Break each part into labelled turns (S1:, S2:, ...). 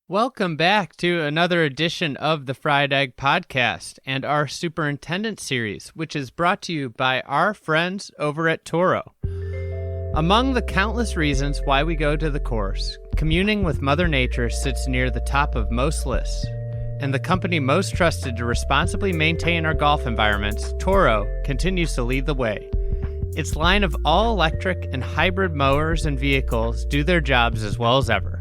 S1: Welcome back to another edition of the Fried Egg Podcast and our Superintendent Series, which is brought to you by our friends over at Toro. Among the countless reasons why we go to the course, communing with Mother Nature sits near the top of most lists. And the company most trusted to responsibly maintain our golf environments, Toro, continues to lead the way. Its line of all-electric and hybrid mowers and vehicles do their jobs as well as ever.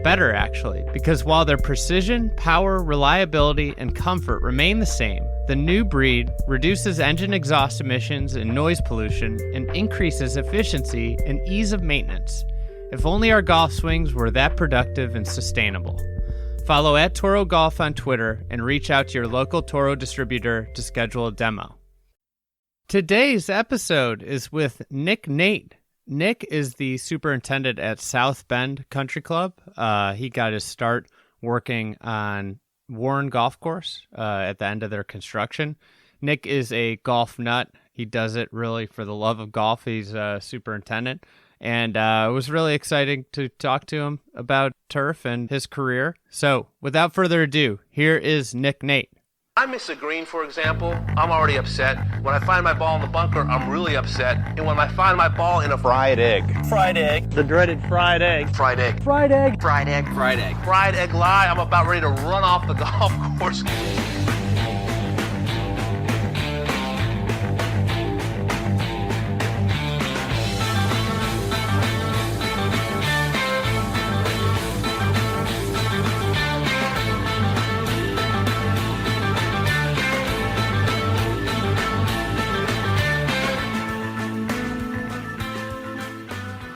S1: Better, actually, because while their precision, power, reliability, and comfort remain the same, the new breed reduces engine exhaust emissions and noise pollution and increases efficiency and ease of maintenance. If only our golf swings were that productive and sustainable. Follow @Toro Golf on Twitter and reach out to your local Toro distributor to schedule a demo. Today's episode is with Nick Nate. Nick is the superintendent at South Bend Country Club. He got his start working on Warren Golf Course at the end of their construction. Nick is a golf nut. He does it really for the love of golf. He's a superintendent. And it was really exciting to talk to him about turf and his career. So without further ado, here is Nick Nate.
S2: I miss a green, for example, I'm already upset. When I find my ball in the bunker, I'm really upset. And when I find my ball in a fried egg.
S3: Fried egg.
S4: The dreaded fried egg.
S2: Fried egg.
S4: Fried egg.
S3: Fried egg.
S2: Fried egg. Fried egg lie, I'm about ready to run off the golf course.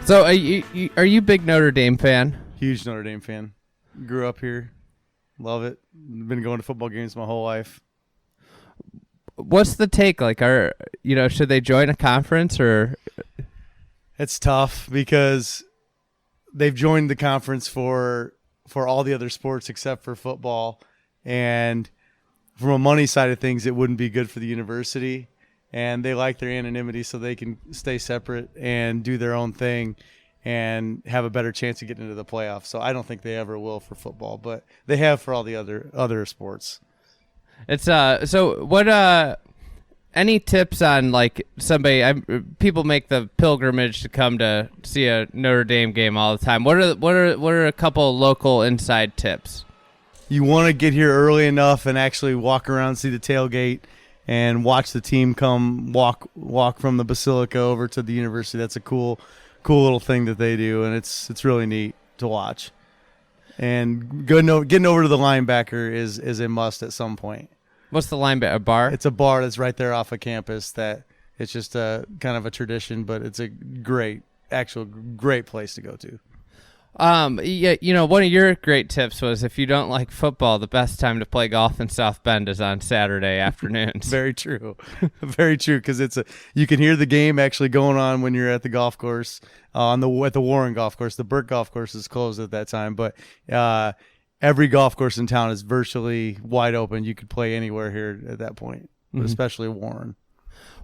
S1: So are you a big Notre Dame fan?
S4: Huge Notre Dame fan. Grew up here. Love it. Been going to football games my whole life.
S1: What's the take? Like, should they join a conference or?
S4: It's tough because they've joined the conference for all the other sports except for football. And from a money side of things, it wouldn't be good for the university. And they like their anonymity so they can stay separate and do their own thing and have a better chance of getting into the playoffs. So I don't think they ever will for football, but they have for all the other sports.
S1: It's so what any tips on like somebody people make the pilgrimage to come to see a Notre Dame game all the time. What are a couple local inside tips?
S4: You want to get here early enough and actually walk around, see the tailgate, and watch the team come walk from the Basilica over to the university. That's a cool little thing that they do, and it's really neat to watch. And getting over to the linebacker is a must at some point.
S1: What's the linebacker? A bar?
S4: It's a bar that's right there off of campus. That it's just a kind of a tradition, but it's a great place to go to.
S1: Yeah, one of your great tips was if you don't like football, the best time to play golf in South Bend is on Saturday afternoons.
S4: Very true. Very true, because you can hear the game actually going on when you're at the golf course, at the Warren Golf Course. The Burke Golf Course is closed at that time, but every golf course in town is virtually wide open. You could play anywhere here at that point, but especially Warren.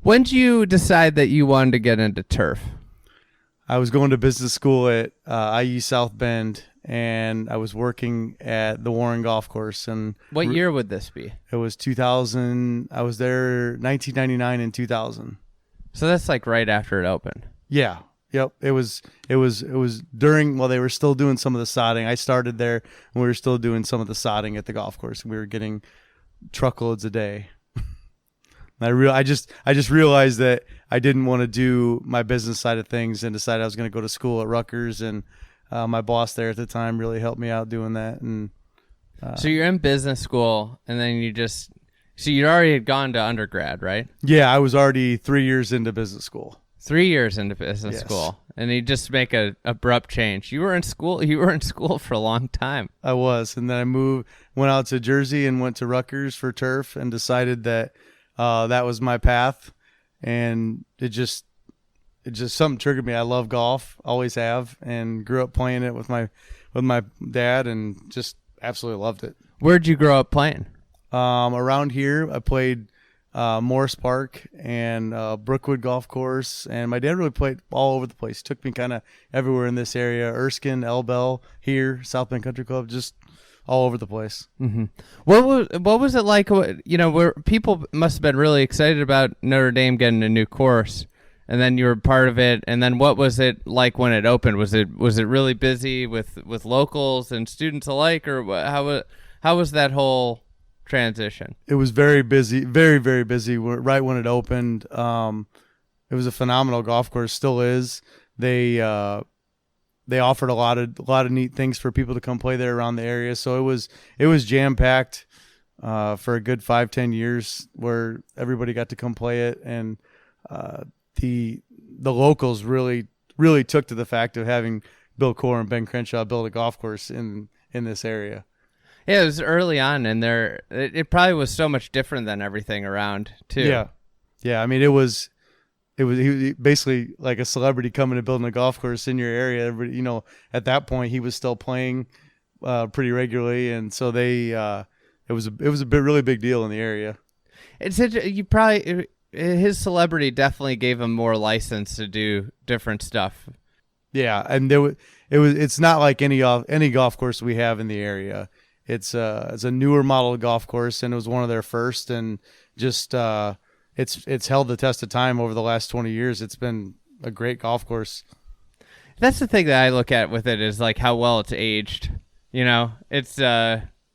S1: When did you decide that you wanted to get into turf?
S4: I was going to business school at IU South Bend, and I was working at the Warren Golf Course. And
S1: what year would this be?
S4: It was 2000. I was there 1999 and 2000.
S1: So that's like right after it opened.
S4: Yeah. Yep. It was during while they were still doing some of the sodding. I started there, and we were still doing some of the sodding at the golf course. We were getting truckloads a day. I just realized that I didn't want to do my business side of things and decided I was going to go to school at Rutgers, and my boss there at the time really helped me out doing that. And
S1: so you're in business school, and then so you already had gone to undergrad, right?
S4: Yeah, I was already 3 years into business school.
S1: 3 years into business school, and you just make a abrupt change. You were in school for a long time.
S4: I was, and then I went out to Jersey and went to Rutgers for turf, and decided that that was my path, and it just something triggered me. I love golf, always have, and grew up playing it with my dad, and just absolutely loved it.
S1: Where'd you grow up playing?
S4: Around here, I played Morris Park, and Brookwood Golf Course. And my dad really played all over the place. Took me kind of everywhere in this area. Erskine, Elbel, here, South Bend Country Club, just all over the place.
S1: Mm-hmm. What was it like? Where people must have been really excited about Notre Dame getting a new course, and then you were part of it. And then what was it like when it opened? Was it really busy with locals and students alike, or how was that whole transition?
S4: It was very busy, very, very busy right when it opened. It was a phenomenal golf course, still is. They offered a lot of neat things for people to come play there around the area. So it was jam packed for a good 5-10 years, where everybody got to come play it, and the locals really took to the fact of having Bill Core and Ben Crenshaw build a golf course in this area.
S1: Yeah, it was early on, and it probably was so much different than everything around too.
S4: Yeah. I mean, it was he basically like a celebrity coming and building a golf course in your area. Everybody, at that point he was still playing pretty regularly, and so it was a really big deal in the area. His celebrity definitely gave him more license to do different stuff. Yeah, and it's not like any golf course we have in the area. It's a newer model golf course, and it was one of their first, and just it's held the test of time over the last 20 years. It's been a great golf course. That's the thing that I look at with it, is like how well it's aged. It's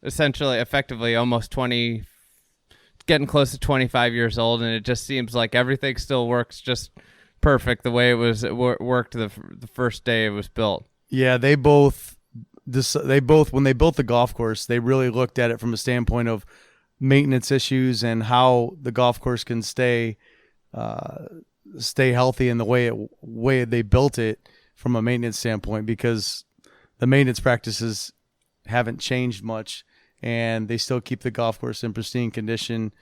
S4: effectively almost 20, getting close to 25 years old, and it just seems like everything still works just perfect the way it worked the first day it was built. Yeah, they both when they built the golf course, they really looked at it from a standpoint of maintenance issues and how the golf course can stay healthy in the way they built it from a maintenance standpoint, because the maintenance practices haven't changed much, and they still keep the golf course in pristine condition.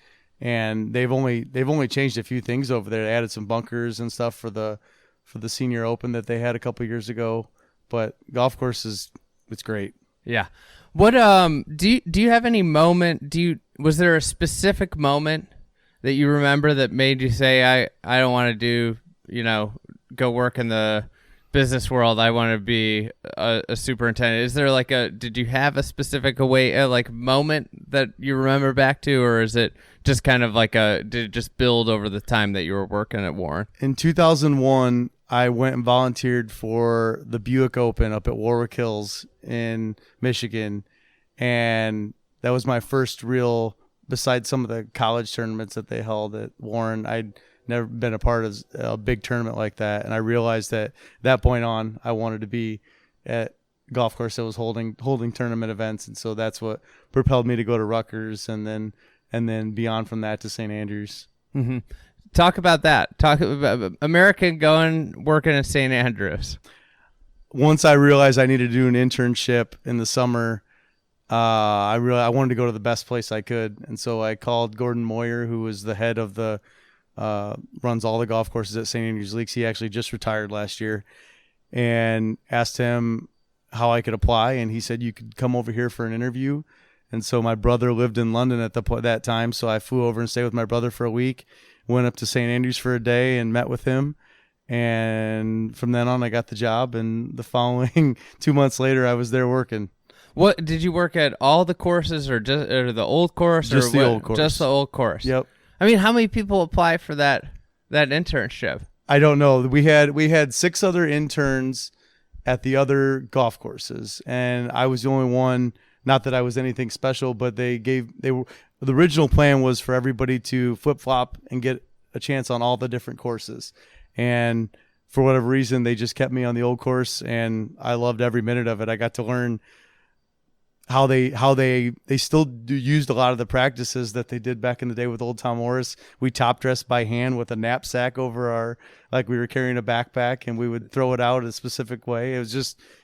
S4: And they've only changed a few things over there. They added some bunkers and stuff for the Senior Open that they had a couple years ago. But golf course it's great. Yeah.
S1: What do you have any moment? Was there a specific moment that you remember that made you say, I don't want to go work in the business world, I want to be a superintendent? Is there did you have a specific moment that you remember back to, or is it just kind of did it just build over the time that you were working at Warren?
S4: In 2001, I went and volunteered for the Buick Open up at Warwick Hills in Michigan, and that was my first real, besides some of the college tournaments that they held at Warren, I'd never been a part of a big tournament like that. And I realized that point on, I wanted to be at golf course that was holding tournament events. And so that's what propelled me to go to Rutgers, and then beyond from that to St. Andrews.
S1: Mm-hmm. Talk about that. Talk about American working at St. Andrews.
S4: Once I realized I needed to do an internship in the summer, I wanted to go to the best place I could. And so I called Gordon Moyer, who was the head of the runs all the golf courses at St. Andrews Leaks. He actually just retired last year, and asked him how I could apply. And he said, you could come over here for an interview. And so my brother lived in London at that time. So I flew over and stayed with my brother for a week, went up to St. Andrews for a day and met with him. And from then on, I got the job. And the following 2 months later, I was there working.
S1: What did you work at? All the courses, or the old course?
S4: Just the old course.
S1: Just the old course.
S4: Yep.
S1: I mean, how many people apply for that internship?
S4: I don't know. We had 6 other interns at the other golf courses, and I was the only one. Not that I was anything special, but the original plan was for everybody to flip flop and get a chance on all the different courses. And for whatever reason, they just kept me on the old course, and I loved every minute of it. I got to learn how they still used a lot of the practices that they did back in the day with old Tom Morris. We top dressed by hand with a knapsack over like we were carrying a backpack, and we would throw it out a specific way. It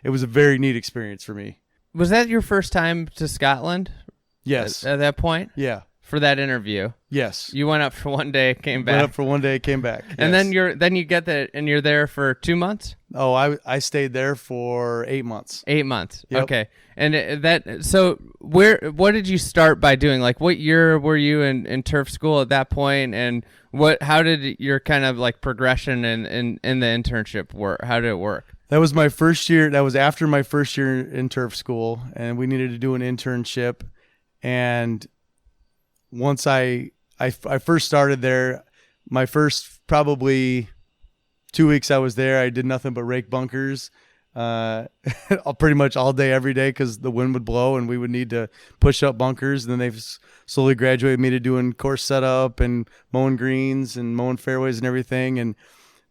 S4: was a very neat experience for me.
S1: Was that your first time to Scotland?
S4: Yes.
S1: At that point?
S4: Yeah.
S1: for that interview.
S4: Yes.
S1: You went up for one day, came back.
S4: Went up for one day, came back.
S1: And
S4: Yes.
S1: then you get that, and you're there for 2 months?
S4: Oh, I stayed there for 8 months.
S1: 8 months.
S4: Yep.
S1: Okay. And so what did you start by doing? Like, what year were you in turf school at that point? And how did your kind of like progression in the internship work? How did it work?
S4: That was my first year. That was after my first year in turf school, and we needed to do an internship. And once I first started there, my first probably 2 weeks I was there, I did nothing but rake bunkers pretty much all day, every day, because the wind would blow and we would need to push up bunkers. And then they've slowly graduated me to doing course setup and mowing greens and mowing fairways and everything. And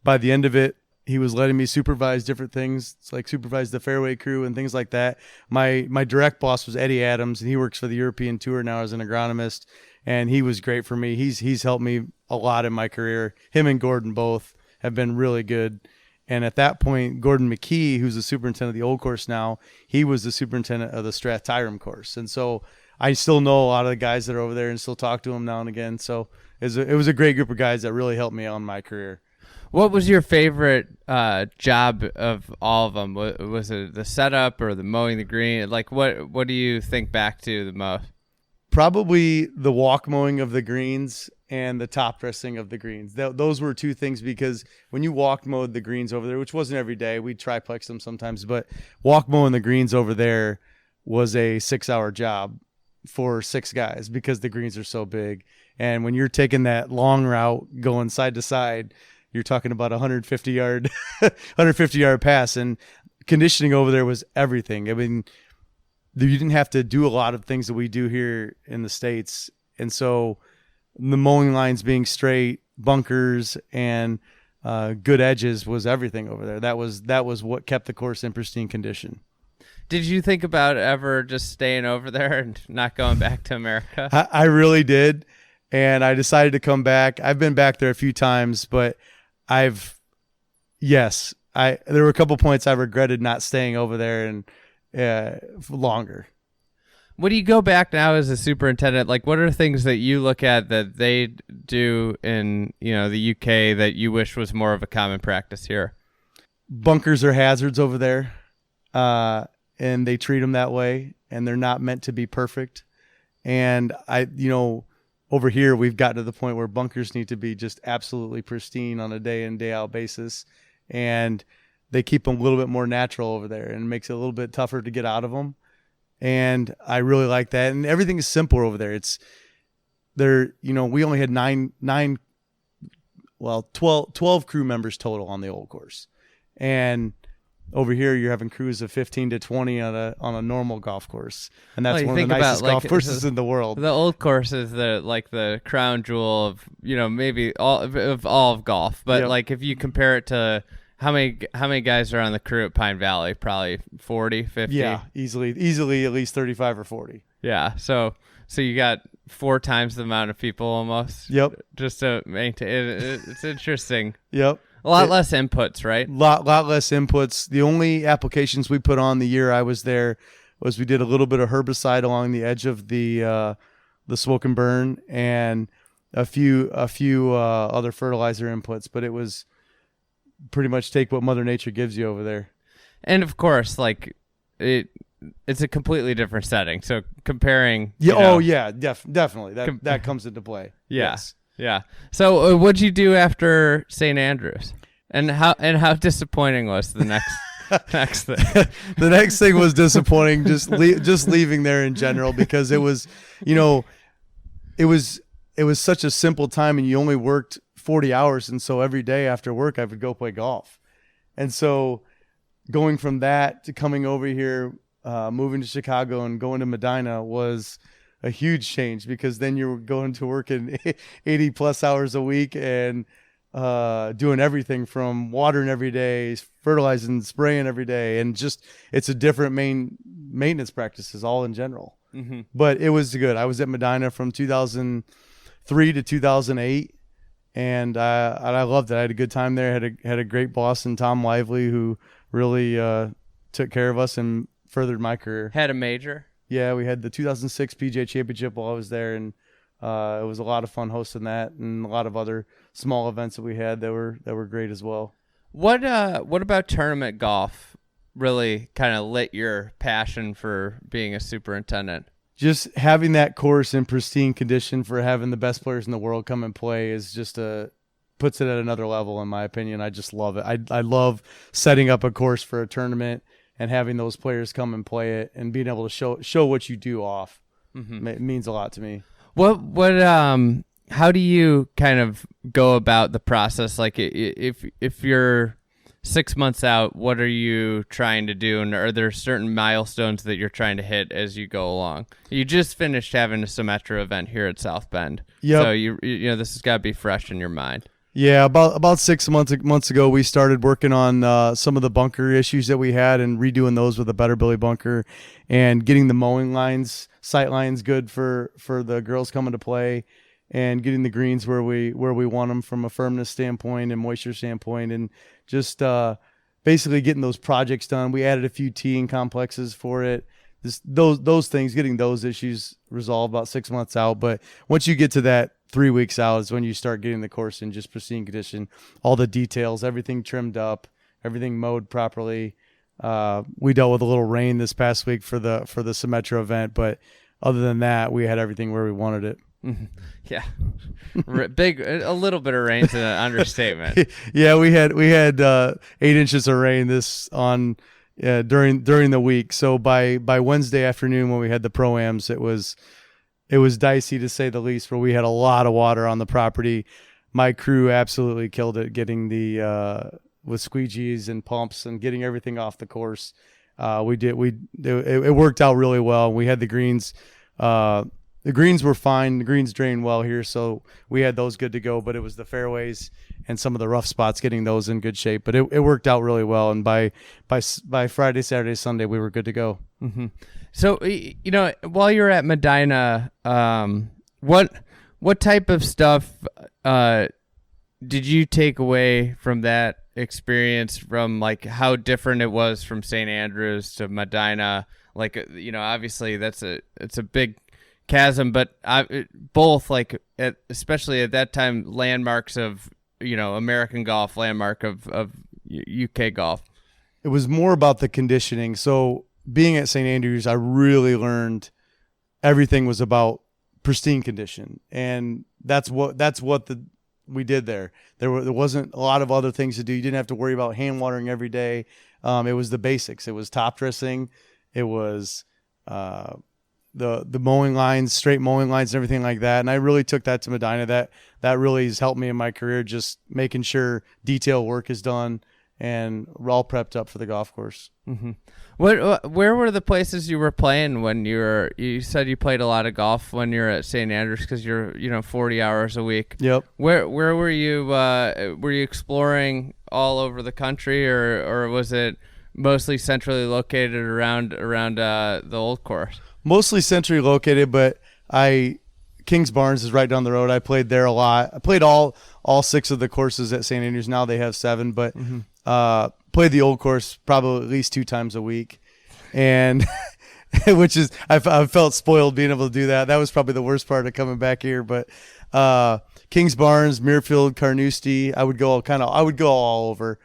S4: by the end of it, he was letting me supervise different things, like supervise the fairway crew and things like that. My direct boss was Eddie Adams, and he works for the European Tour now as an agronomist, and he was great for me. He's helped me a lot in my career. Him and Gordon both have been really good. And at that point, Gordon McKee, who's the superintendent of the Old Course now, he was the superintendent of the Strath Tyrone course. And so I still know a lot of the guys that are over there and still talk to them now and again. So it was a great group of guys that really helped me on my career.
S1: What was your favorite job of all of them? Was it the setup or the mowing the green? Like, what do you think back to the most?
S4: Probably the walk mowing of the greens and the top dressing of the greens. Those were two things, because when you walk mowed the greens over there, which wasn't every day, we'd triplex them sometimes, but walk mowing the greens over there was a 6-hour job for 6 guys because the greens are so big. And when you're taking that long route going side to side, you're talking about 150 yard pass, and conditioning over there was everything. I mean, you didn't have to do a lot of things that we do here in the States. And so the mowing lines being straight, bunkers, and good edges was everything over there. That was what kept the course in pristine condition.
S1: Did you think about ever just staying over there and not going back to America?
S4: I really did. And I decided to come back. I've been back there a few times, but there were a couple points I regretted not staying over there and longer.
S1: When you go back now as a superintendent, like, what are things that you look at that they do in, the UK that you wish was more of a common practice here?
S4: Bunkers are hazards over there, and they treat them that way, and they're not meant to be perfect. And over here, we've gotten to the point where bunkers need to be just absolutely pristine on a day in, day out basis. And they keep them a little bit more natural over there, and it makes it a little bit tougher to get out of them. And I really like that. And everything is simpler over there. We only had 12 crew members total on the Old Course. And over here, you're having crews of 15 to 20 on a normal golf course, and that's one of the nicest golf courses in the world.
S1: The Old Course is the crown jewel of maybe all of golf, but
S4: Yep.
S1: if you compare it to how many guys are on the crew at Pine Valley, probably 40, 50.
S4: Yeah, easily at least 35 or 40.
S1: Yeah, so you got 4 times the amount of people almost.
S4: Yep.
S1: Just to maintain it's interesting.
S4: Yep.
S1: A lot less inputs, right?
S4: Lot less inputs. The only applications we put on the year I was there was we did a little bit of herbicide along the edge of the smoke and burn, and a few other fertilizer inputs, but it was pretty much take what Mother Nature gives you over there.
S1: And of course, it's a completely different setting. So comparing,
S4: definitely that comes into play.
S1: Yeah.
S4: Yes.
S1: Yeah. So what'd you do after St. Andrews, and how disappointing was the next thing?
S4: The next thing was disappointing. Just leaving there in general, because it was such a simple time, and you only worked 40 hours, and so every day after work I would go play golf. And so going from that to coming over here, moving to Chicago and going to Medina was a huge change, because then you're going to work in 80 plus hours a week and doing everything from watering every day, fertilizing, spraying every day, and just it's a different maintenance practices all in general.
S1: Mm-hmm.
S4: But it was good. I was at Medina from 2003 to 2008, and I loved it. I had a good time there. Had a great boss in Tom Lively, who really took care of us and furthered my career.
S1: Had a major.
S4: Yeah, we had the 2006 PGA Championship while I was there, and It was a lot of fun hosting that, and a lot of other small events that we had that were great as well.
S1: What about tournament golf really kind of lit your passion for being a superintendent?
S4: Just having that course in pristine condition for having the best players in the world come and play is just puts it at another level, in my opinion. I just love it. I love setting up a course for a tournament and having those players come and play it and being able to show what you do off. It means a lot to me.
S1: How do you kind of go about the process? Like if you're 6 months out, what are you trying to do? And are there certain milestones that you're trying to hit as you go along? You just finished having a Symetra event here at South Bend.
S4: Yep.
S1: So you know, this has got to be fresh in your mind.
S4: Yeah, about 6 months ago, we started working on some of the bunker issues that we had and redoing those with a Better Billy bunker and getting the mowing lines, sight lines good for the girls coming to play, and getting the greens where we want them from a firmness standpoint and moisture standpoint, and just basically getting those projects done. We added a few teeing complexes for it. Those things, getting those issues resolved about 6 months out. But once you get to that 3 weeks out is when you start getting the course in just pristine condition, all the details, everything trimmed up, everything mowed properly. We dealt with a little rain this past week for the Symetra event, but other than that, we had everything where we wanted it.
S1: Yeah, a little bit of rain's an understatement.
S4: Yeah, we had 8 inches of rain during the week. So by Wednesday afternoon when we had the pro-ams, it was dicey to say the least, where we had a lot of water on the property. My crew absolutely killed it getting with squeegees and pumps and getting everything off the course. It worked out really well. We had the greens. The greens were fine. The greens drained well here, so we had those good to go. But it was the fairways and some of the rough spots, getting those in good shape. But it worked out really well, and by Friday, Saturday, Sunday, we were good to go.
S1: Mm-hmm. So, you know, while you're at Medina, what type of stuff did you take away from that experience, from like how different it was from St. Andrews to Medina? Like, you know, obviously it's a big chasm, but both, like, especially at that time, landmarks of, you know, American golf, landmark of UK golf.
S4: It was more about the conditioning. So being at St. Andrews, I really learned everything was about pristine condition, and that's what we did there. There wasn't a lot of other things to do. You didn't have to worry about hand watering every day. It was the basics. It was top dressing. It was the mowing lines, straight mowing lines, and everything like that. And I really took that to Medina. That really has helped me in my career, just making sure detail work is done and we're all prepped up for the golf course.
S1: Mm-hmm. Where were the places you were playing when you said you played a lot of golf when you're at St. Andrews, because you're, you know, 40 hours a week?
S4: Yep.
S1: Where were you? Were you exploring all over the country, or was it mostly centrally located around the old course?
S4: Mostly centrally located, but Kings Barnes is right down the road. I played there a lot. I played all 6 of the courses at St. Andrews. Now they have 7, but played the old course probably at least 2 times a week, and which is I felt spoiled being able to do that. That was probably the worst part of coming back here. But Kings Barnes, Muirfield, Carnoustie, I would go all over,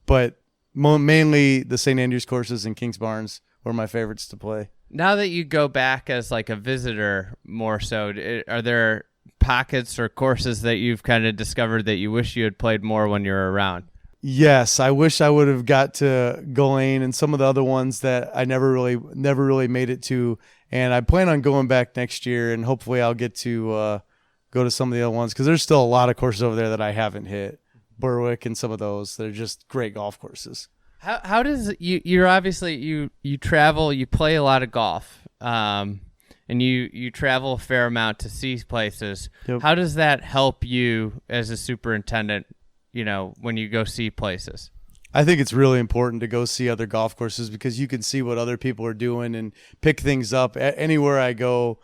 S4: but mainly the St. Andrews courses and Kings Barnes were my favorites to play.
S1: Now that you go back as like a visitor more so, are there pockets or courses that you've kind of discovered that you wish you had played more when you were around?
S4: Yes, I wish I would have got to Gullane and some of the other ones that I never really made it to. And I plan on going back next year, and hopefully I'll get to go to some of the other ones, because there's still a lot of courses over there that I haven't hit. Berwick and some of those. They're just great golf courses.
S1: How does you're obviously you travel, you play a lot of golf, and you travel a fair amount to see places. Yep. How does that help you as a superintendent, you know, when you go see places?
S4: I think it's really important to go see other golf courses, because you can see what other people are doing and pick things up. Anywhere I go,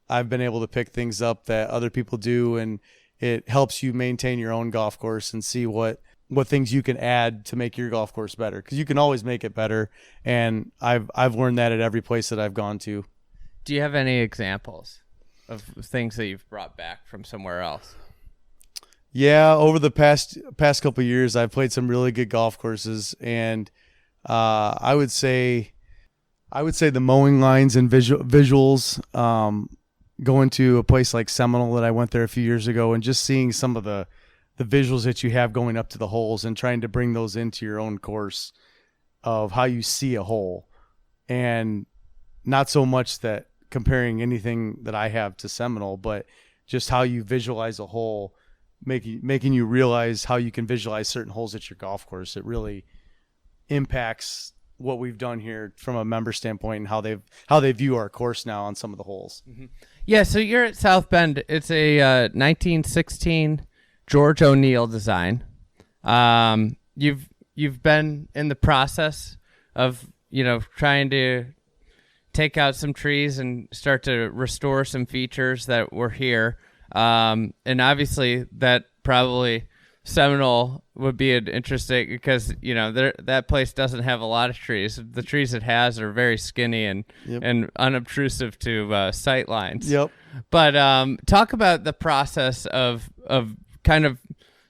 S4: I've been able to pick things up that other people do, and it helps you maintain your own golf course and see what things you can add to make your golf course better, because you can always make it better. And I've learned that at every place that I've gone to.
S1: Do you have any examples? of things that you've brought back from somewhere else?
S4: Yeah, over the past couple of years, I've played some really good golf courses, and I would say the mowing lines and visuals. Going to a place like Seminole that I went there a few years ago, and just seeing some of the visuals that you have going up to the holes and trying to bring those into your own course of how you see a hole, and not so much that comparing anything that I have to Seminole, but just how you visualize a hole, making you realize how you can visualize certain holes at your golf course. It really impacts what we've done here from a member standpoint and how they view our course now on some of the holes.
S1: Mm-hmm. Yeah, so you're at South Bend. It's a 1916 George O'Neill design. You've been in the process of trying to take out some trees and start to restore some features that were here. And obviously that probably Seminole would be an interesting, because that place doesn't have a lot of trees. The trees it has are very skinny and unobtrusive to sight lines.
S4: Yep.
S1: But talk about the process of kind of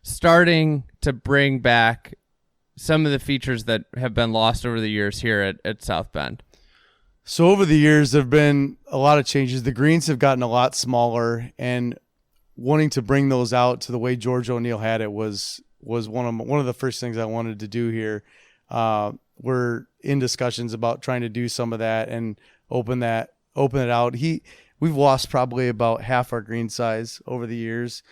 S1: starting to bring back some of the features that have been lost over the years here at South Bend.
S4: So over the years, there have been a lot of changes. The greens have gotten a lot smaller, and wanting to bring those out to the way George O'Neill had it was one of the first things I wanted to do here. We're in discussions about trying to do some of that and open it out. We've lost probably about half our green size over the years.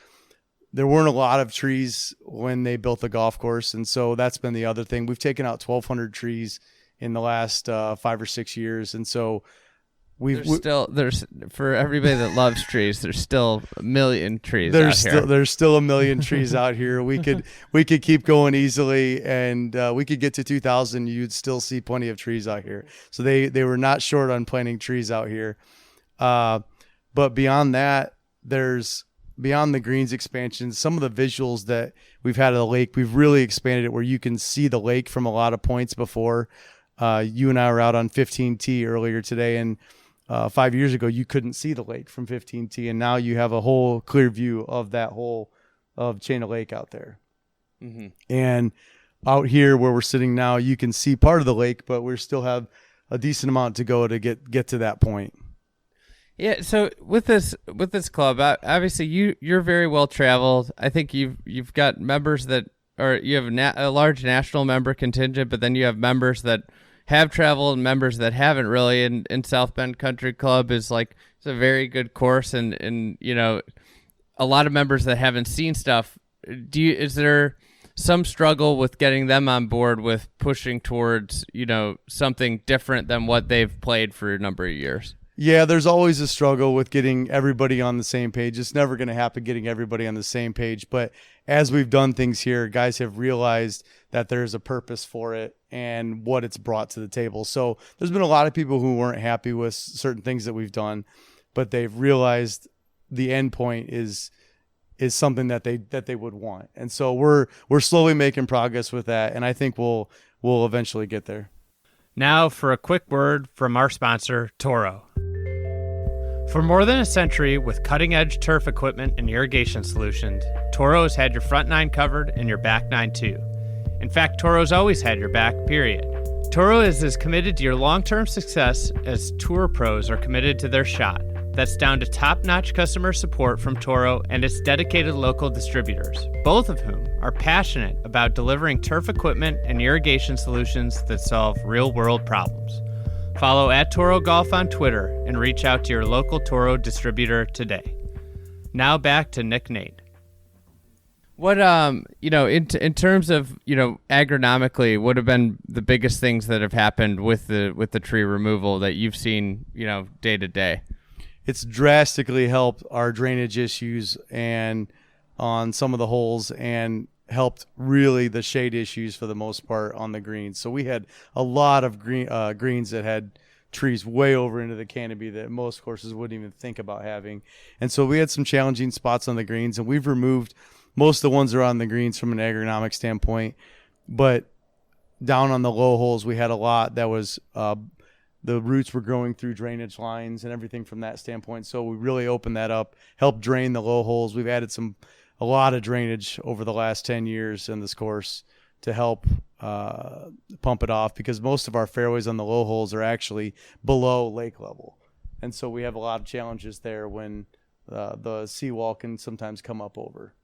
S4: There weren't a lot of trees when they built the golf course, and so that's been the other thing. We've taken out 1,200 trees in the last 5 or 6 years, and so there's for everybody that loves trees, there's still a million trees out here. There's still a million trees out here. We could keep going easily, and we could get to 2,000. You'd still see plenty of trees out here. So they were not short on planting trees out here. But beyond that, beyond the greens expansion, some of the visuals that we've had of the lake, we've really expanded it where you can see the lake from a lot of points before. You and I were out on 15T earlier today, and 5 years ago, you couldn't see the lake from 15T, and now you have a whole clear view of that whole of Chain of Lake out there. Mm-hmm. And out here where we're sitting now, you can see part of the lake, but we still have a decent amount to go to get to that point.
S1: Yeah. So with this club, obviously you're very well traveled. I think you've got members that you have a large national member contingent, but then you have members that have traveled and members that haven't really. And South Bend Country Club it's a very good course, and a lot of members that haven't seen stuff. Is there some struggle with getting them on board with pushing towards something different than what they've played for a number of years?
S4: Yeah, there's always a struggle with getting everybody on the same page. It's never going to happen getting everybody on the same page. But as we've done things here, guys have realized that there's a purpose for it and what it's brought to the table. So there's been a lot of people who weren't happy with certain things that we've done, but they've realized the end point is something that they would want. And so we're slowly making progress with that, and I think we'll eventually get there.
S1: Now for a quick word from our sponsor, Toro. For more than a century, with cutting-edge turf equipment and irrigation solutions, Toro has had your front nine covered and your back nine too. In fact, Toro's always had your back, period. Toro is as committed to your long-term success as tour pros are committed to their shot. That's down to top-notch customer support from Toro and its dedicated local distributors, both of whom are passionate about delivering turf equipment and irrigation solutions that solve real-world problems. Follow @Toro Golf on Twitter and reach out to your local Toro distributor today. Now back to Nick Nate. What in terms of agronomically, what have been the biggest things that have happened with the tree removal that you've seen day to day?
S4: It's drastically helped our drainage issues and on some of the holes, and helped really the shade issues for the most part on the greens. So we had a lot of greens that had trees way over into the canopy that most courses wouldn't even think about having. And so we had some challenging spots on the greens, and we've removed most of the ones that are on the greens from an agronomic standpoint. But down on the low holes, we had a lot that was the roots were growing through drainage lines and everything from that standpoint. So we really opened that up, helped drain the low holes. We've added a lot of drainage over the last 10 years in this course to help pump it off, because most of our fairways on the low holes are actually below lake level. And so we have a lot of challenges there when the seawall can sometimes come up over.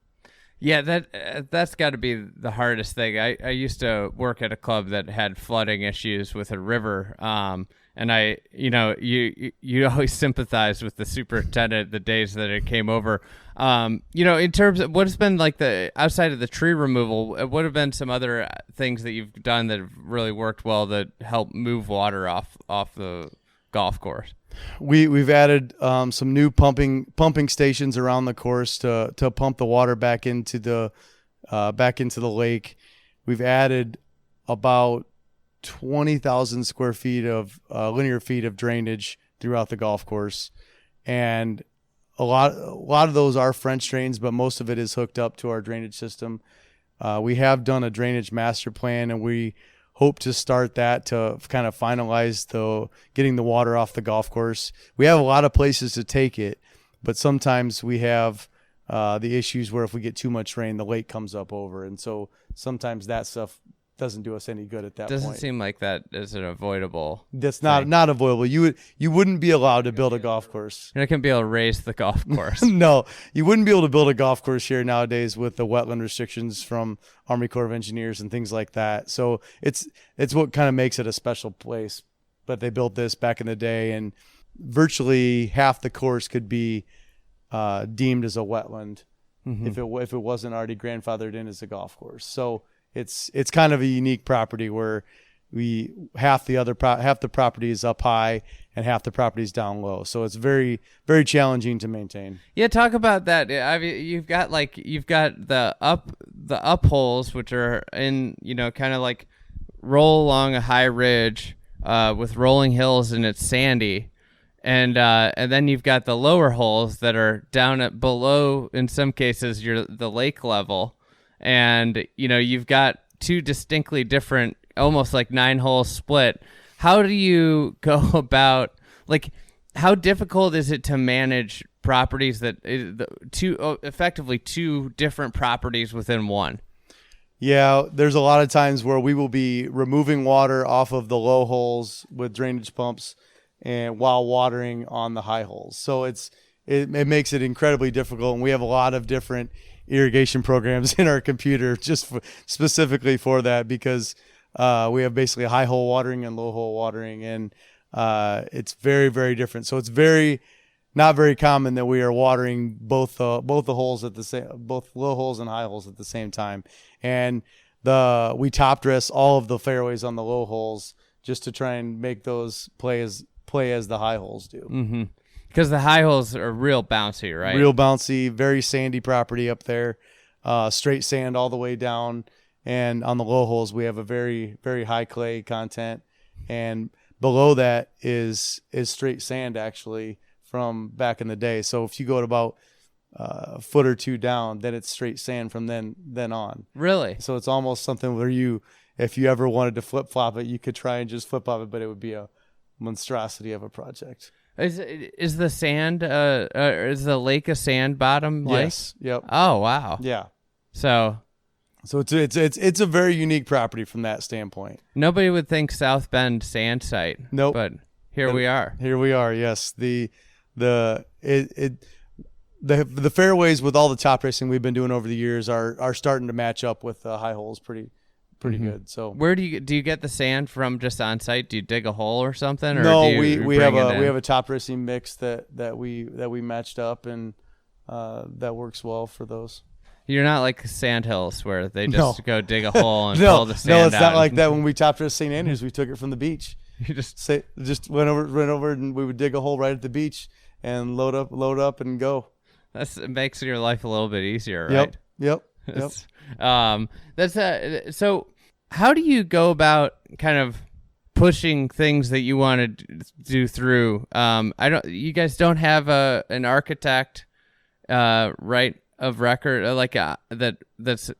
S1: Yeah, that's got to be the hardest thing. I used to work at a club that had flooding issues with a river, and you always sympathize with the superintendent the days that it came over. In terms of what's been like the outside of the tree removal, what have been some other things that you've done that have really worked well that help move water off the golf course?
S4: We've added some new pumping stations around the course to pump the water back into the lake. We've added about 20,000 square feet of linear feet of drainage throughout the golf course, and a lot of those are French drains, but most of it is hooked up to our drainage system. We have done a drainage master plan, and we hope to start that to kind of finalize getting the water off the golf course. We have a lot of places to take it, but sometimes we have the issues where if we get too much rain, the lake comes up over. And so sometimes that stuff doesn't do us any good at that point.
S1: Doesn't seem like that is an avoidable.
S4: That's not avoidable. You wouldn't be allowed to build a golf course.
S1: You're not going to be able to raise the golf course.
S4: No, you wouldn't be able to build a golf course here nowadays with the wetland restrictions from Army Corps of Engineers and things like that. So it's what kind of makes it a special place. But they built this back in the day, and virtually half the course could be deemed as a wetland if it wasn't already grandfathered in as a golf course. So it's kind of a unique property where half the property is up high and half the property is down low. So it's very, very challenging to maintain.
S1: Yeah, talk about that. I mean, you've got the up holes, which are in, kind of like roll along a high ridge with rolling hills, and it's sandy. And then you've got the lower holes that are down at below, in some cases, the lake level. And, you've got two distinctly different, almost like 9-hole split. How do you go about, how difficult is it to manage properties effectively two different properties within one?
S4: Yeah, there's a lot of times where we will be removing water off of the low holes with drainage pumps and while watering on the high holes. So it makes it incredibly difficult, and we have a lot of different irrigation programs in our computer specifically for that, because we have basically high hole watering and low hole watering, and it's very, very different. So it's not very common that we are watering both the holes both low holes and high holes at the same time. And we top dress all of the fairways on the low holes just to try and make those play as the high holes do.
S1: Mm-hmm. Because the high holes are real bouncy, right?
S4: Real bouncy, very sandy property up there, straight sand all the way down. And on the low holes, we have a very, very high clay content. And below that is straight sand, actually, from back in the day. So if you go at about a foot or two down, then it's straight sand from then on.
S1: Really?
S4: So it's almost something where if you ever wanted to flip-flop it, you could try and just flip-flop it, but it would be a monstrosity of a project.
S1: Is the sand is the lake a sand bottom lake?
S4: Yes. Yep.
S1: Oh wow.
S4: Yeah.
S1: So
S4: it's a very unique property from that standpoint.
S1: Nobody would think South Bend sand site.
S4: Nope.
S1: But here we are.
S4: Here we are. Yes. The fairways with all the top racing we've been doing over the years are starting to match up with the high holes pretty good. So
S1: where do you get the sand from? Just on site? Do you dig a hole or something? Or
S4: no,
S1: do
S4: we have a top racing mix that we matched up, and that works well for those.
S1: You're not like Sand Hills where they just go dig a hole and pull the sand
S4: No, it's
S1: out.
S4: not like that. When we top dressed St. Andrews, we took it from the beach.
S1: You just
S4: went over, and we would dig a hole right at the beach and load up and go.
S1: It makes your life a little bit easier, right?
S4: Yep.
S1: So how do you go about kind of pushing things that you want to do through? You guys don't have an architect, right, of record, that's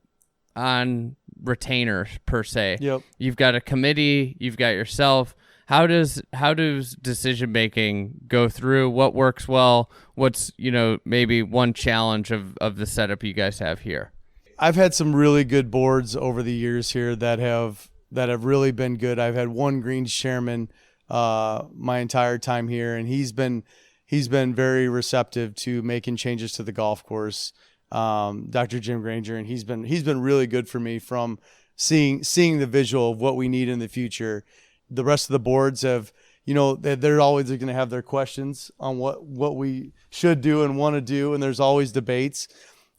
S1: on retainer per se.
S4: Yep.
S1: You've got a committee, you've got yourself. how does decision making go through? What works well? What's, maybe one challenge of the setup you guys have here?
S4: I've had some really good boards over the years here that have really been good. I've had one greens chairman my entire time here, and he's been very receptive to making changes to the golf course. Dr. Jim Granger, and he's been really good for me from seeing the visual of what we need in the future. The rest of the boards have, they're always going to have their questions on what we should do and want to do, and there's always debates.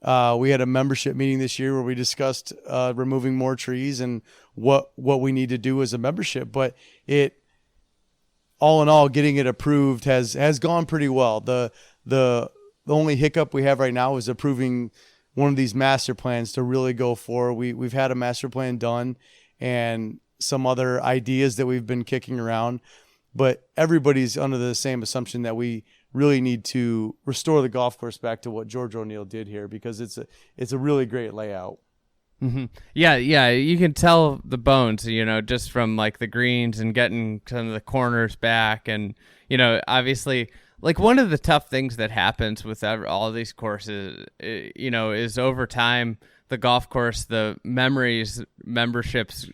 S4: We had a membership meeting this year where we discussed removing more trees and what we need to do as a membership. But all in all, getting it approved has gone pretty well. The only hiccup we have right now is approving one of these master plans to really go for. We've had a master plan done and some other ideas that we've been kicking around, but everybody's under the same assumption that we really need to restore the golf course back to what George O'Neill did here, because it's a really great layout.
S1: Mm-hmm. Yeah, you can tell the bones, just from like the greens and getting some of the corners back, and obviously, like, one of the tough things that happens with all these courses, is over time the golf course, the memberships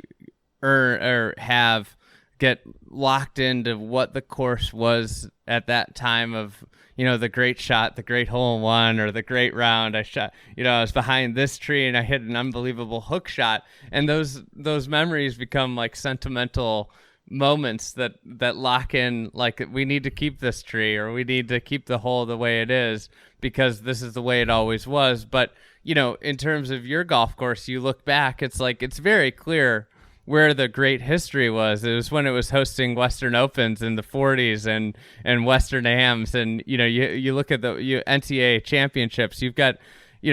S1: get locked into what the course was at that time of, the great shot, the great hole in one, or the great round I shot. I was behind this tree and I hit an unbelievable hook shot, and those memories become like sentimental moments that lock in, like, we need to keep this tree, or we need to keep the hole the way it is because this is the way it always was. But in terms of your golf course, you look back, it's like it's very clear where the great history was. It was when it was hosting Western Opens in the 40s and Western AMs, and you look at the NCAA championships. You've got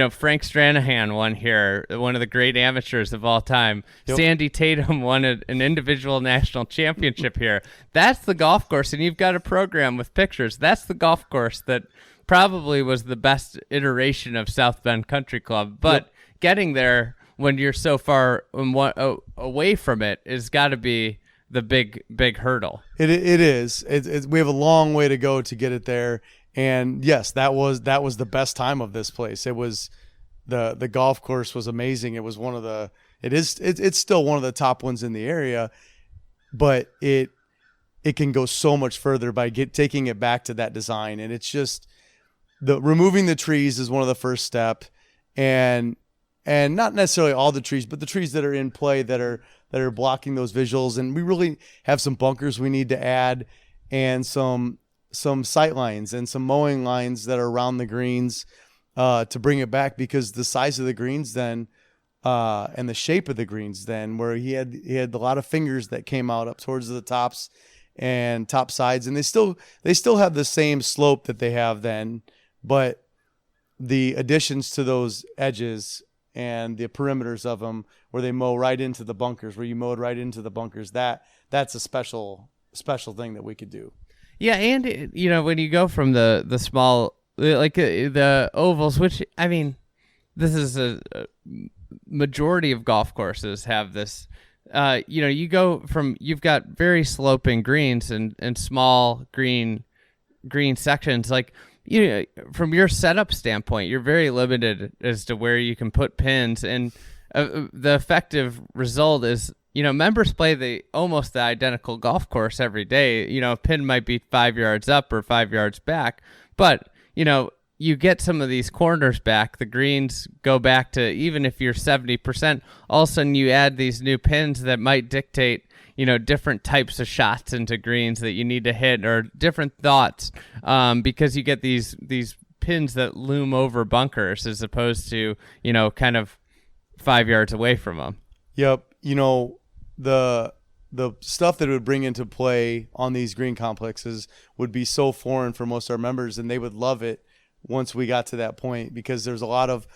S1: Frank Stranahan won here, one of the great amateurs of all time. Yep. Sandy Tatum won an individual national championship here. That's the golf course, and you've got a program with pictures. That's the golf course that probably was the best iteration of South Bend Country Club. But getting there when you're so far away from it has got to be the big hurdle. It
S4: is. We have a long way to go to get it there. And yes, that was the best time of this place. It was the golf course was amazing. It was it's still one of the top ones in the area, but it can go so much further by taking it back to that design. And it's just removing the trees is one of the first step, and not necessarily all the trees, but the trees that are in play that are blocking those visuals. And we really have some bunkers we need to add, and some sight lines and some mowing lines that are around the greens to bring it back, because the size of the greens then and the shape of the greens then, where he had a lot of fingers that came out up towards the tops and top sides, and they still have the same slope that they have then, but the additions to those edges and the perimeters of them, where they mow right into the bunkers, where you mowed right into the bunkers, that's a special thing that we could do.
S1: Yeah, and when you go from the small, like the ovals, which, I mean, this is a majority of golf courses have this. You go from, you've got very sloping greens and small green sections. Like, from your setup standpoint, you're very limited as to where you can put pins, and the effective result is, members play almost the identical golf course every day. A pin might be 5 yards up or 5 yards back, but, you get some of these corners back. The greens go back to, even if you're 70%, all of a sudden you add these new pins that might dictate, different types of shots into greens that you need to hit, or different thoughts, because you get these pins that loom over bunkers as opposed to, kind of 5 yards away from them.
S4: Yep. The stuff that it would bring into play on these green complexes would be so foreign for most of our members, and they would love it once we got to that point, because there's a lot of,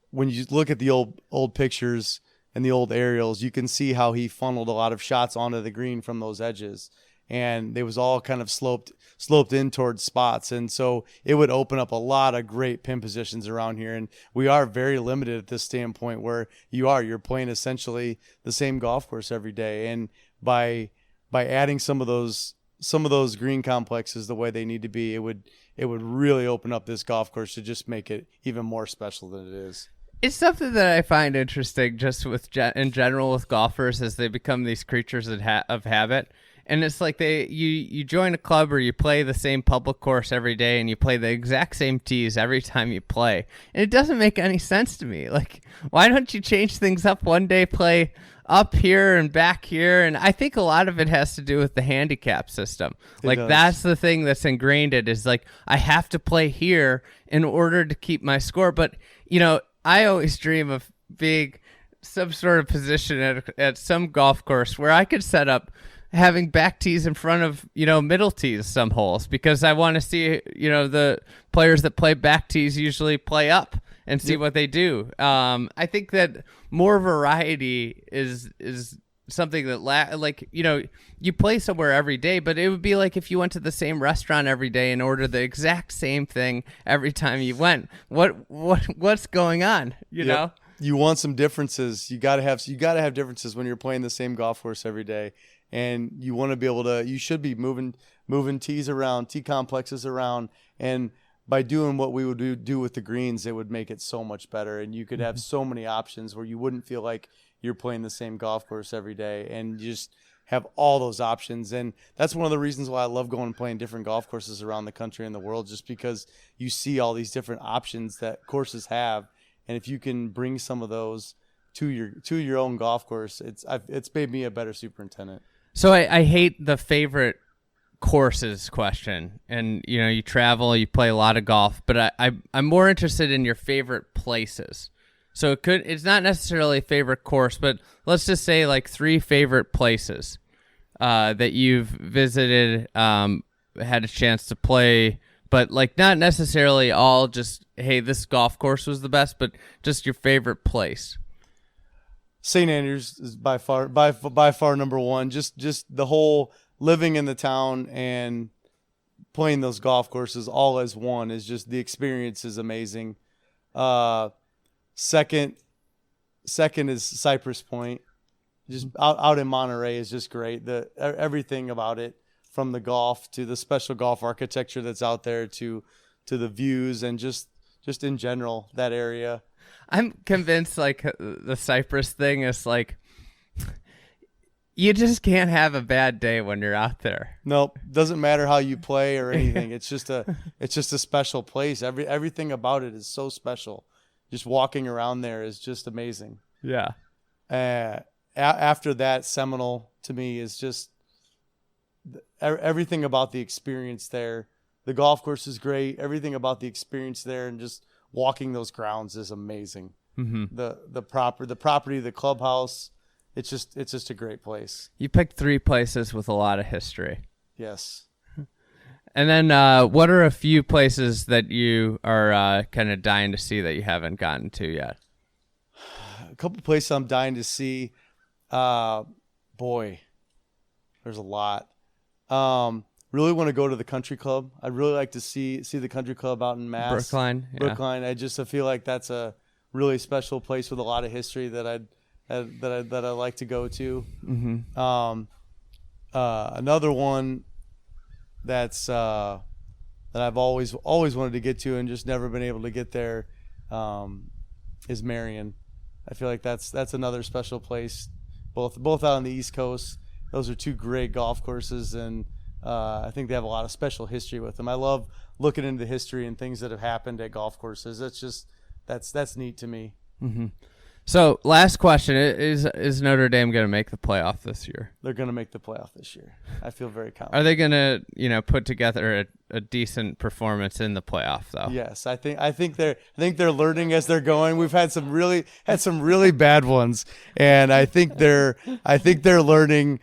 S4: when you look at the old pictures and the old aerials, you can see how he funneled a lot of shots onto the green from those edges, and they was all kind of sloped in towards spots. And so it would open up a lot of great pin positions around here. And we are very limited at this standpoint, where you're playing essentially the same golf course every day. And by by adding some of those green complexes the way they need to be, it would really open up this golf course to just make it even more special than it is.
S1: It's something that I find interesting just in general with golfers as they become these creatures of habit. And it's like you join a club or you play the same public course every day and you play the exact same tees every time you play. And it doesn't make any sense to me. Like, why don't you change things up one day, play up here and back here? And I think a lot of it has to do with the handicap system. Like, that's the thing that's ingrained it is like, I have to play here in order to keep my score. But, I always dream of being some sort of position at some golf course where I could set up having back tees in front of, middle tees some holes, because I want to see, the players that play back tees usually play up and see what they do. I think that more variety is something that you play somewhere every day, but it would be like if you went to the same restaurant every day and ordered the exact same thing every time you went. What's going on? You know?
S4: You want some differences. You got to have differences when you're playing the same golf course every day. And you want to be able to, you should be moving tees around, tee complexes around. And by doing what we would do with the greens, it would make it so much better. And you could have so many options where you wouldn't feel like you're playing the same golf course every day, and you just have all those options. And that's one of the reasons why I love going and playing different golf courses around the country and the world, just because you see all these different options that courses have. And if you can bring some of those to your own golf course, it's made me a better superintendent.
S1: So I hate the favorite courses question. And, you travel, you play a lot of golf, but I'm more interested in your favorite places. So it's not necessarily a favorite course, but let's just say like 3 favorite places that you've visited, had a chance to play, but like not necessarily all just, hey, this golf course was the best, but just your favorite place.
S4: St. Andrews is by far number one. Just the whole living in the town and playing those golf courses all as one is just, the experience is amazing. Second is Cypress Point. Just out in Monterey is just great. Everything about it, from the golf to the special golf architecture that's out there to the views, and just in general, that area.
S1: I'm convinced like the Cypress thing is like, you just can't have a bad day when you're out there.
S4: Nope. Doesn't matter how you play or anything. It's just a special place. Everything about it is so special. Just walking around there is just amazing.
S1: Yeah.
S4: After that, Seminole to me is just everything about the experience there. The golf course is great. Everything about the experience there, and just walking those grounds is amazing.
S1: Mm-hmm.
S4: The property, the clubhouse, it's just a great place.
S1: You picked 3 places with a lot of history.
S4: Yes.
S1: And then what are a few places that you are kind of dying to see that you haven't gotten to yet?
S4: A couple places I'm dying to see. Boy, there's a lot. Really want to go to the country club. I'd really like to see the country club out in Mass.
S1: Brookline. Yeah.
S4: Brookline. I feel like that's a really special place with a lot of history that I'd like to go to.
S1: Mm-hmm.
S4: Another one that I've always wanted to get to and just never been able to get there is Marion. I feel like that's another special place, both out on the East Coast. Those are 2 great golf courses, and I think they have a lot of special history with them. I love looking into the history and things that have happened at golf courses. That's neat to me.
S1: Mm-hmm. So, last question: Is Notre Dame going to make the playoff this year?
S4: They're going to make the playoff this year. I feel very confident.
S1: Are they going to, put together a decent performance in the playoff, though?
S4: Yes, I think they're learning as they're going. We've had some really bad ones, and I think they're learning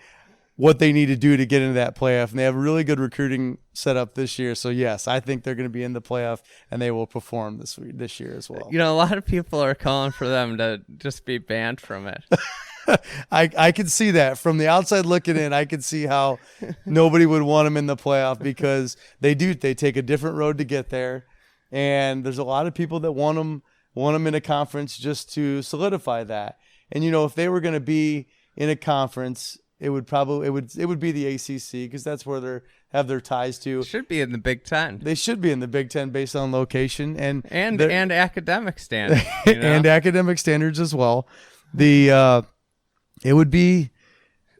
S4: what they need to do to get into that playoff. And they have a really good recruiting set up this year. So yes, I think they're going to be in the playoff, and they will perform this year as well.
S1: A lot of people are calling for them to just be banned from it.
S4: I can see that from the outside looking in. I can see how nobody would want them in the playoff, because they take a different road to get there. And there's a lot of people that want them in a conference just to solidify that. And, if they were going to be in a conference it would be the ACC because that's where they have their ties to.
S1: Should be in the Big Ten.
S4: They should be in the Big Ten based on location and
S1: academic standards
S4: and academic standards as well. It would be.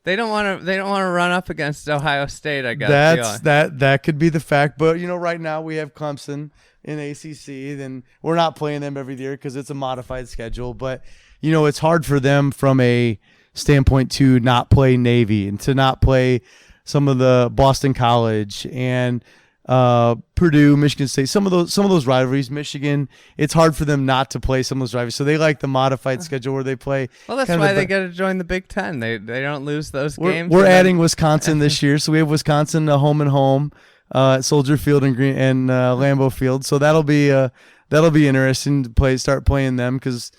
S1: They don't want to run up against Ohio State. I guess
S4: that could be the fact. But right now we have Clemson in ACC. Then we're not playing them every year because it's a modified schedule. But it's hard for them from a standpoint to not play Navy and to not play some of the Boston College and Purdue, Michigan State, some of those rivalries. Michigan, it's hard for them not to play some of those rivalries. So they like the modified schedule where they play.
S1: Well, that's why they got to join the Big Ten. They don't lose those games.
S4: We're adding Wisconsin this year, so we have Wisconsin home and home at Soldier Field and Lambeau Field. So that'll be interesting to start playing them because.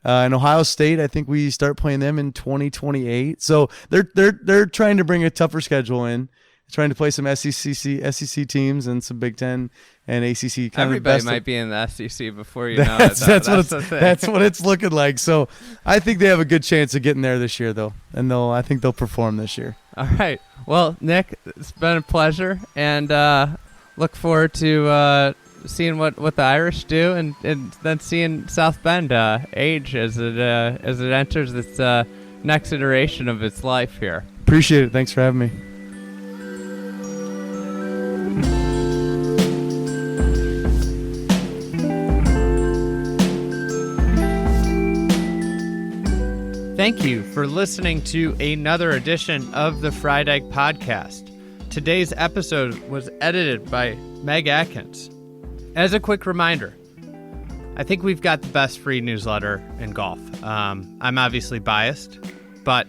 S4: In Ohio State, I think we start playing them in 2028. So they're trying to bring a tougher schedule in, trying to play some SEC teams and some Big Ten and ACC.
S1: Everybody might be in the SEC before you know it.
S4: That's what it's looking like. So I think they have a good chance of getting there this year, though, and I think they'll perform this year.
S1: All right. Well, Nick, it's been a pleasure, and look forward to. Seeing what the Irish do, and then seeing South Bend age as it enters its next iteration of its life here.
S4: Appreciate it. Thanks for having me.
S1: Thank you for listening to another edition of the Fried Egg Podcast. Today's episode was edited by Meg Atkins. As a quick reminder, I think we've got the best free newsletter in golf. I'm obviously biased, but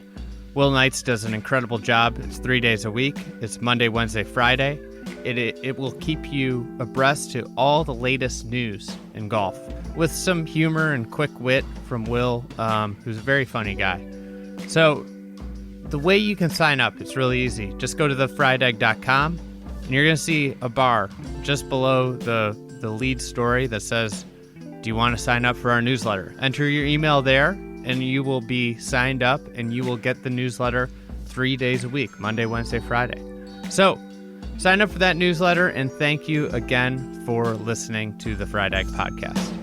S1: Will Knights does an incredible job. It's 3 days a week. It's Monday, Wednesday, Friday. It will keep you abreast to all the latest news in golf with some humor and quick wit from Will, who's a very funny guy. So the way you can sign up, it's really easy. Just go to thefriedegg.com and you're going to see a bar just below the lead story that says, do you want to sign up for our newsletter? Enter your email there and you will be signed up and you will get the newsletter 3 days a week, Monday, Wednesday, Friday. So sign up for that newsletter and thank you again for listening to the Fried Egg Podcast.